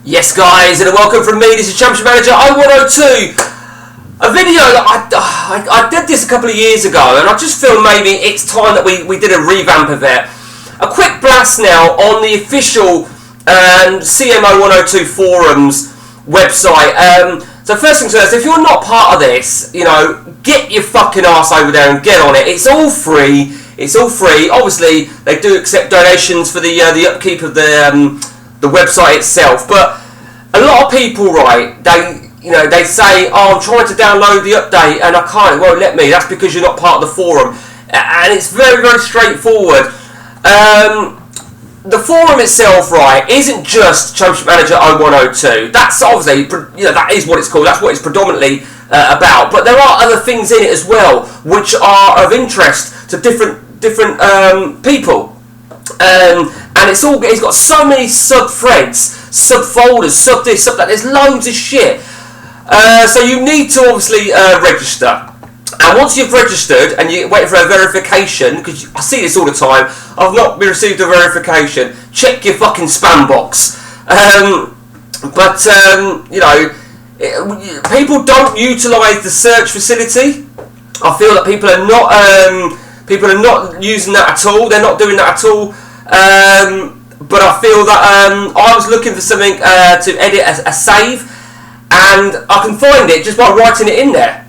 Yes guys, and a welcome from me. This is Championship Manager 0102. A video that I did this a couple of years ago, and I just feel maybe it's time that we did a revamp of it. A quick blast now on the official CMO 102 forums website. So first things first, if you're not part of this, get your fucking ass over there and get on it. It's all free. It's all free. Obviously, they do accept donations for the upkeep of the website itself, but a lot of people, right, they say, oh, I'm trying to download the update and I can't, it won't let me. That's because you're not part of the forum. And it's very, very straightforward. The forum itself, right, isn't just Championship Manager 0102. That's obviously, that is what it's called. That's what it's predominantly about. But there are other things in it as well, which are of interest to different people. And it's got so many sub-threads, sub-folders, sub-this, sub-that. There's loads of shit. So you need to obviously register. And once you've registered and you're waiting for a verification, because I see this all the time, I've not received a verification, check your fucking spam box. People don't utilise the search facility. I feel that people are not using that at all. They're not doing that at all. But I feel that I was looking for something to edit a save, and I can find it just by writing it in there.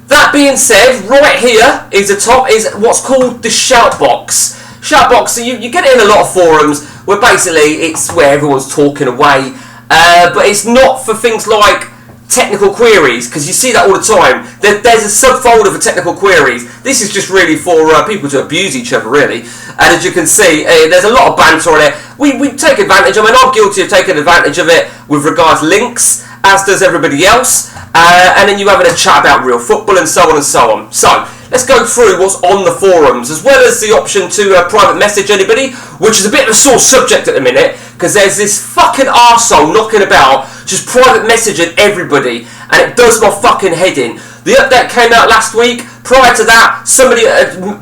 That being said, right here is the top is what's called the shout box. Shout box. So you get it in a lot of forums where basically it's where everyone's talking away, but it's not for things like technical queries, because you see that all the time. There's a subfolder for technical queries. This is just really for people to abuse each other, really. And as you can see, there's a lot of banter on it. We take advantage. I mean, I'm guilty of taking advantage of it with regards to links, as does everybody else. And then you having a chat about real football and so on and so on. So let's go through what's on the forums, as well as the option to private message anybody, which is a bit of a sore subject at the minute, because there's this fucking arsehole knocking about, just private messaging everybody, and it does my fucking head in. The update came out last week. Prior to that, somebody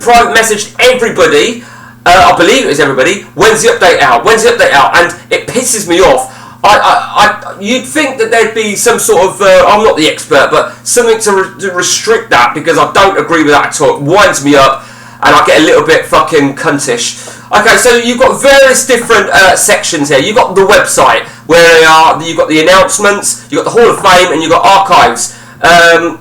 private messaged everybody, I believe it was everybody, when's the update out? And it pisses me off. You'd think that there'd be some sort of, I'm not the expert, but something to restrict that, because I don't agree with that at all. It winds me up, and I get a little bit fucking cuntish. Okay, so you've got various different sections here. You've got the website, where you've got the announcements, you've got the Hall of Fame, and you've got archives.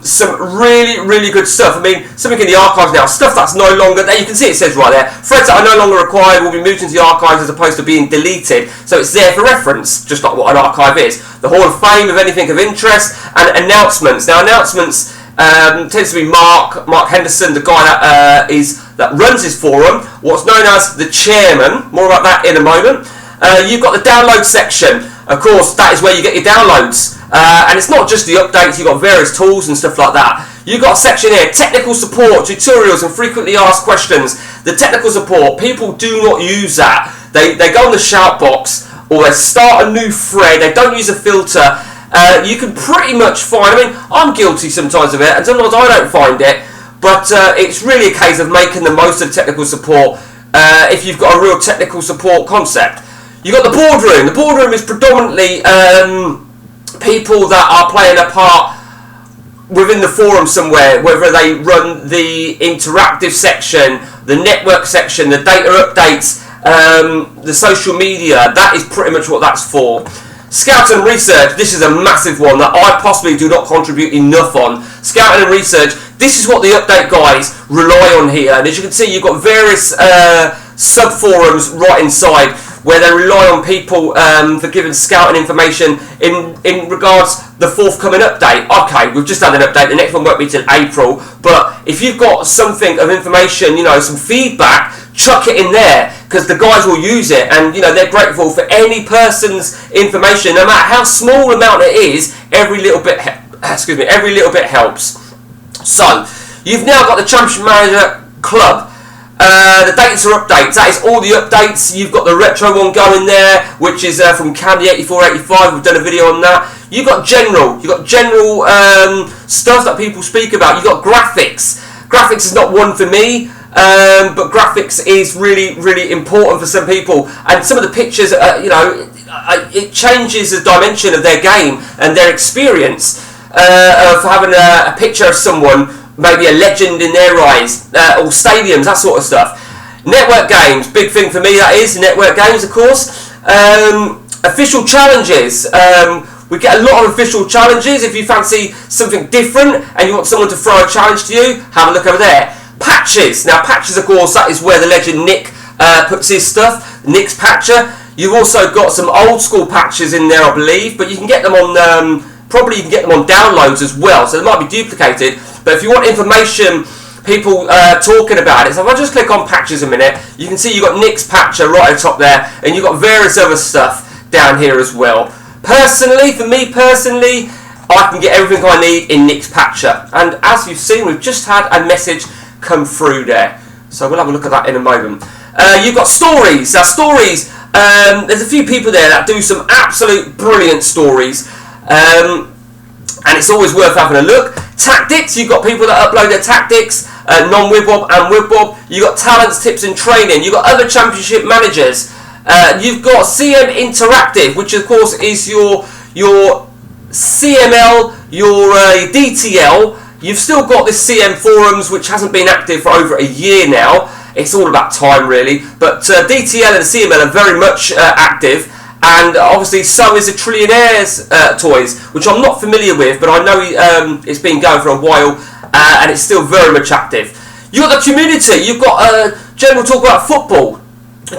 Some really, really good stuff. I mean, something in the archives now, stuff that's no longer there. You can see it says right there, threads that are no longer required will be moved into the archives as opposed to being deleted. So it's there for reference, just like what an archive is. The Hall of Fame of anything of interest, and announcements. Now, announcements tends to be Mark Henderson, the guy that runs his forum, what's known as the chairman. More about that in a moment. You've got the download section. Of course, that is where you get your downloads. And it's not just the updates, you've got various tools and stuff like that. You've got a section here, technical support, tutorials and frequently asked questions. The technical support, people do not use that. They go on the shout box, or they start a new thread, they don't use a filter. You can pretty much find, I mean, I'm guilty sometimes of it, and sometimes I don't find it, but it's really a case of making the most of technical support if you've got a real technical support concept. You've got the boardroom. The boardroom is predominantly people that are playing a part within the forum somewhere, whether they run the interactive section, the network section, the data updates, the social media. That is pretty much what that's for. Scouting and research, this is a massive one that I possibly do not contribute enough on. Scouting and research, this is what the update guys rely on here. And as you can see, you've got various sub-forums right inside, where they rely on people for giving scouting information in regards the forthcoming update. Okay, we've just had an update, the next one won't be till April, but if you've got something of information, some feedback, chuck it in there, because the guys will use it, and they're grateful for any person's information, no matter how small amount it is. Every little bit helps. So, you've now got the Championship Manager Club. The dates are updates. That is all the updates. You've got the retro one going there, which is from Candy 8485. We've done a video on that. You've got general stuff that people speak about. You've got graphics. Graphics is not one for me. But graphics is really, really important for some people. And some of the pictures, it changes the dimension of their game and their experience of having a picture of someone, maybe a legend in their eyes, or stadiums, that sort of stuff. Network games, big thing for me, that is. Network games, of course. Official challenges. We get a lot of official challenges. If you fancy something different and you want someone to throw a challenge to you, have a look over there. Patches. Now, patches, of course, that is where the legend Nick puts his stuff. Nick's patcher. You've also got some old school patches in there, I believe, but you can get them on, probably you can get them on downloads as well, so they might be duplicated. But if you want information, people talking about it, so if I just click on patches a minute, you can see you've got Nick's patcher right at the top there, and you've got various other stuff down here as well. Personally, for me personally, I can get everything I need in Nick's patcher. And as you've seen, we've just had a message come through there. So we'll have a look at that in a moment. You've got stories. Now stories, there's a few people there that do some absolute brilliant stories. And it's always worth having a look. Tactics, you've got people that upload their tactics, non-Wibbob and Wibbob. You've got talents, tips and training. You've got other championship managers. You've got CM Interactive, which of course is your CML, your DTL. You've still got this CM Forums, which hasn't been active for over a year now. It's all about time, really. But DTL and CML are very much active. And obviously so is the Trillionaires toys, which I'm not familiar with, but I know it's been going for a while, and it's still very much active. You've got the community. You've got general talk about football,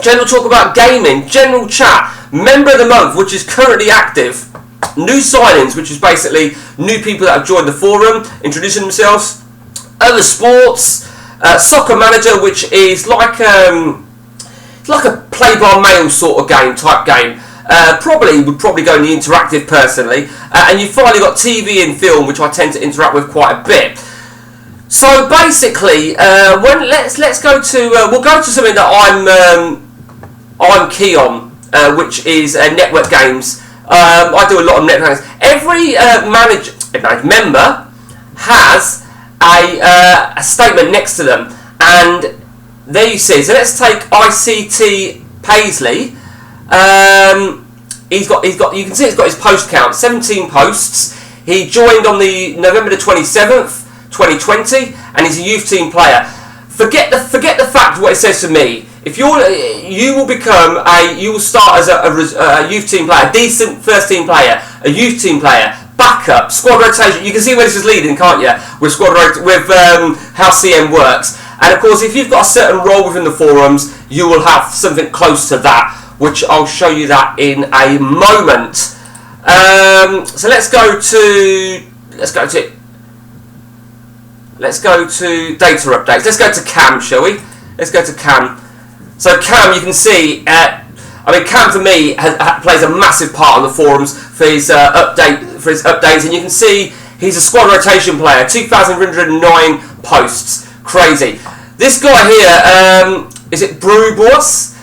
general talk about gaming, general chat, member of the month, which is currently active, new signings, which is basically new people that have joined the forum, introducing themselves, other sports, soccer manager, which is like a play-by-mail sort of type game. Would probably go in the interactive personally, and you've finally got TV and film, which I tend to interact with quite a bit. So basically, let's go to we'll go to something that I'm key on, which is network games. I do a lot of network games. Every member has a statement next to them, and there you see. So let's take ICT Paisley. He's got. You can see he's got his post count, 17 posts. He joined on the November the 27th, 2020, and he's a youth team player. Forget the fact of what it says to me. If you will start as a youth team player, a decent first team player, a youth team player, backup, squad rotation. You can see where this is leading, can't you? With how CM works. And of course, if you've got a certain role within the forums, you will have something close to that, which I'll show you that in a moment. So let's go to data updates. Let's go to Cam, shall we? Let's go to Cam. So Cam, you can see, Cam for me plays a massive part on the forums for his updates, and you can see he's a squad rotation player, 2,109 posts, crazy. This guy here, is it Brew Boss?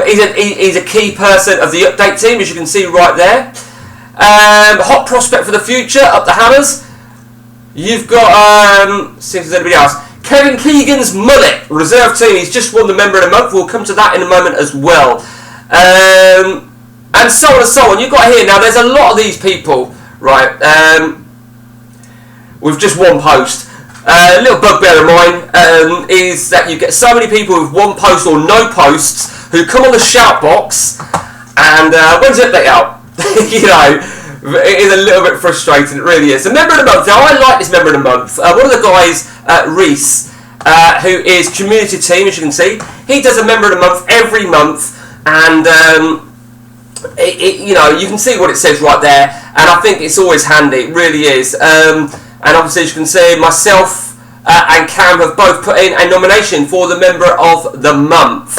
He's a key person of the update team, as you can see right there. Hot prospect for the future, up the hammers. You've got, see if there's anybody else. Kevin Keegan's mullet, reserve team. He's just won the member of the month. We'll come to that in a moment as well. And so on and so on. You've got here, now there's a lot of these people, right, with just one post. A little bugbear of mine is that you get so many people with one post or no posts who come on the shout box and when's the update out? You know, it is a little bit frustrating, it really is. The member of the month, now I like this member of the month. One of the guys, Reese, who is community team, as you can see, he does a member of the month every month, and you know, you can see what it says right there, and I think it's always handy, it really is. And obviously, as you can see, myself and Cam have both put in a nomination for the member of the month.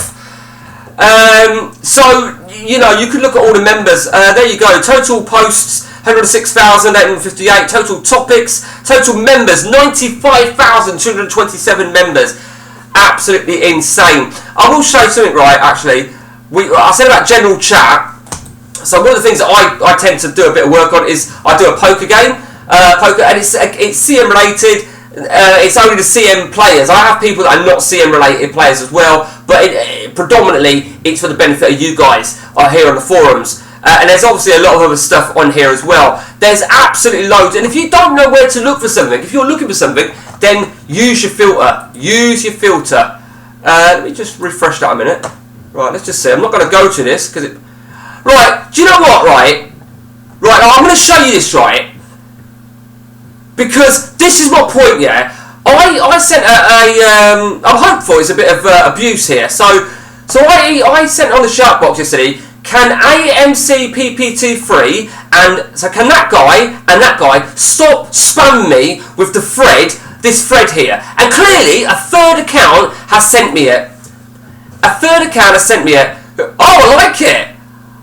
So, you know, you could look at all the members. There you go. Total posts, 106,858. Total topics. Total members, 95,227 members. Absolutely insane. I will show you something, right, actually. I said about general chat. So one of the things that I tend to do a bit of work on is I do a poker game. And it's CM related. It's only the CM players. I have people that are not CM related players as well, but predominantly it's for the benefit of you guys. here on the forums. And there's obviously a lot of other stuff on here as well. There's absolutely loads. And if you don't know where to look for something, if you're looking for something, then use your filter. Use your filter. Let me just refresh that a minute. Right, let's just see. I'm not going to go to this because it... Right, do you know what, right? Right, I'm going to show you this, right? Because this is my point, yeah? I sent I'm hopeful it's a bit of abuse here. So I sent on the shout box yesterday, can AMC PPT3 and so can that guy and that guy stop spamming me with this thread here? And clearly a third account has sent me it. A third account has sent me it. Oh, I like it.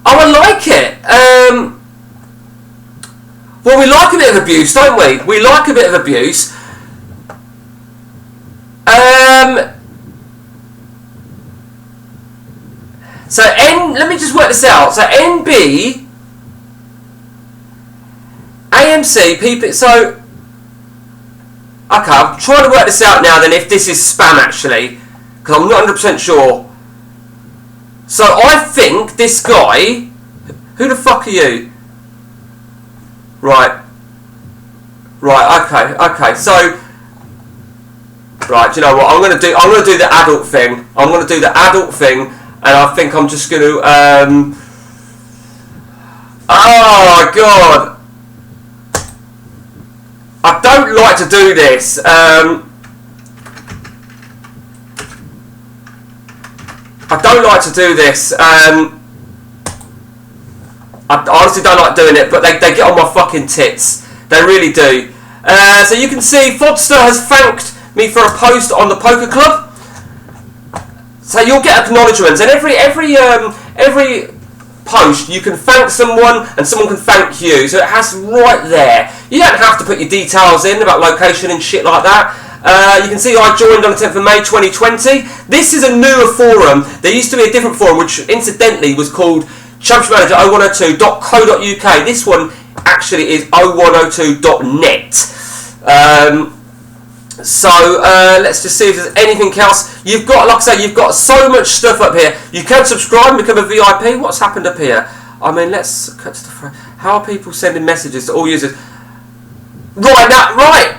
Oh, I like it. Well, we like a bit of abuse, don't we? We like a bit of abuse. So let me just work this out. So NB, AMC, PP. So okay, I'm trying to work this out now. Then if this is spam actually, because I'm not 100% sure. So I think this guy. Who the fuck are you? Right. Okay. So. Right, do you know what I'm going to do? I'm going to do the adult thing. And I think I'm just going to. Oh God! I don't like to do this. I don't like to do this. I honestly don't like doing it, but they get on my fucking tits. They really do. So you can see Fodster has thanked me for a post on the Poker Club. So you'll get acknowledgements, and every post you can thank someone and someone can thank you. So it has right there. You don't have to put your details in about location and shit like that. You can see I joined on the 10th of May 2020. This is a newer forum. There used to be a different forum which incidentally was called championshipmanager0102.co.uk. This one actually is 0102.net. Let's just see if there's anything else. You've got, like I say, you've got so much stuff up here. You can subscribe and become a VIP. What's happened up here? I mean, let's cut to the front. How are people sending messages to all users? Right, now, right.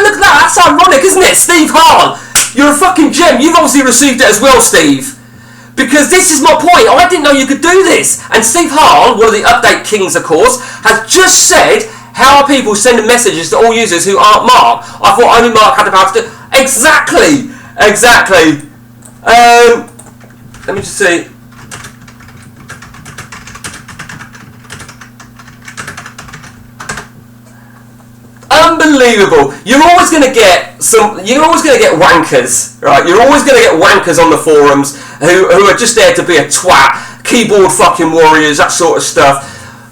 Look at that. That's ironic, isn't it? Steve Hall, you're a fucking gem. You've obviously received it as well, Steve. Because this is my point. I didn't know you could do this. And Steve Hall, one of the update kings, of course, has just said, how are people sending messages to all users who aren't Mark? I thought only Mark had the power to do. Exactly. Let me just see. Unbelievable. You're always going to get wankers, right? You're always going to get wankers on the forums who are just there to be a twat, keyboard fucking warriors, that sort of stuff.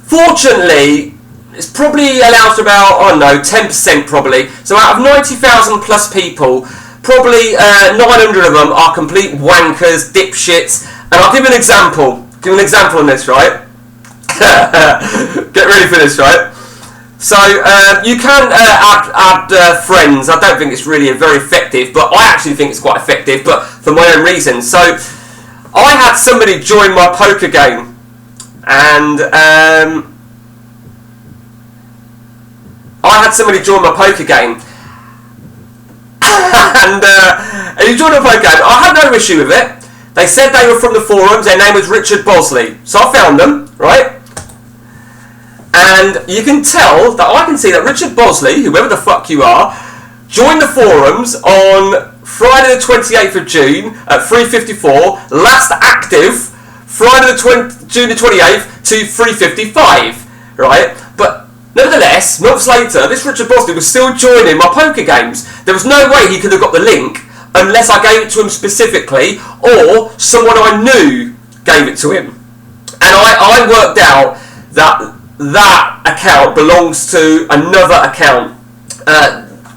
Fortunately, it's probably allows for about, I don't know, 10% probably. So out of 90,000 plus people, probably 900 of them are complete wankers, dipshits. And I'll give you an example. On this, right? Get ready for this, right? So you can add friends. I don't think it's really very effective, but I actually think it's quite effective, but for my own reasons. So I had somebody join my poker game, and and he joined my poker game. I had no issue with it. They said they were from the forums. Their name was Richard Bosley. So I found them, right? And you can tell that I can see that Richard Bosley, whoever the fuck you are, joined the forums on Friday the 28th of June at 3:54. Last active Friday June the 28th to 3:55. Right? But nevertheless, months later, this Richard Bosley was still joining my poker games. There was no way he could have got the link unless I gave it to him specifically or someone I knew gave it to him. And I worked out that account belongs to another account,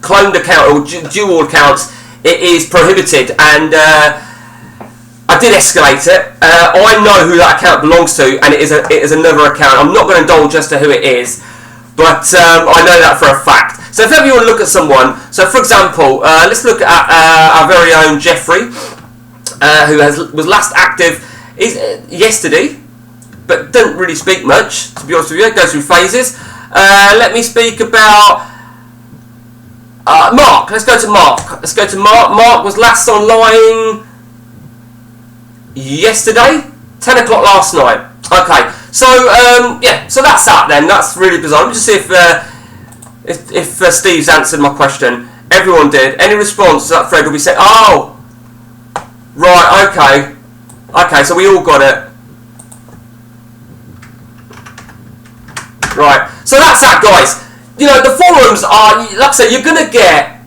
cloned account or dual accounts. It is prohibited, and I did escalate it. I know who that account belongs to, and it is another account. I'm not going to indulge as to who it is, but I know that for a fact. So if ever you want to look at someone, so for example, let's look at our very own Jeffrey, who was last active is yesterday, but didn't really speak much, to be honest with you. It goes through phases. Let me speak about Mark. Let's go to Mark. Mark was last online yesterday, 10 o'clock last night. Okay, so yeah, so that's that then. That's really bizarre. Let me just see if Steve's answered my question. Everyone did. Any response to that thread will be said. Oh, right. Okay, so we all got it. Right, so that's that, guys. You know, the forums are, like I said, you're going to get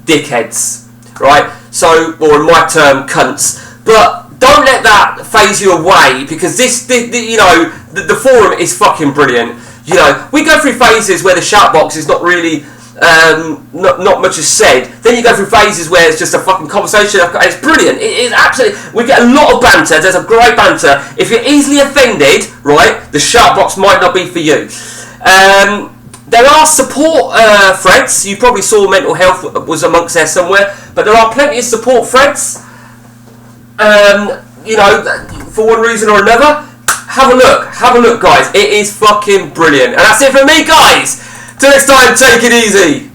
dickheads, right? So, or in my term, cunts. But don't let that phase you away, because the forum is fucking brilliant. You know, we go through phases where the shout box is not really, not much is said. Then you go through phases where it's just a fucking conversation. It's brilliant. It is absolutely. We get a lot of banter. There's a great banter. If you're easily offended, right, the shout box might not be for you. There are support threads. You probably saw mental health was amongst there somewhere, but there are plenty of support threads. You know, for one reason or another, have a look, guys. It is fucking brilliant. And that's it from me, guys. Till next time, take it easy.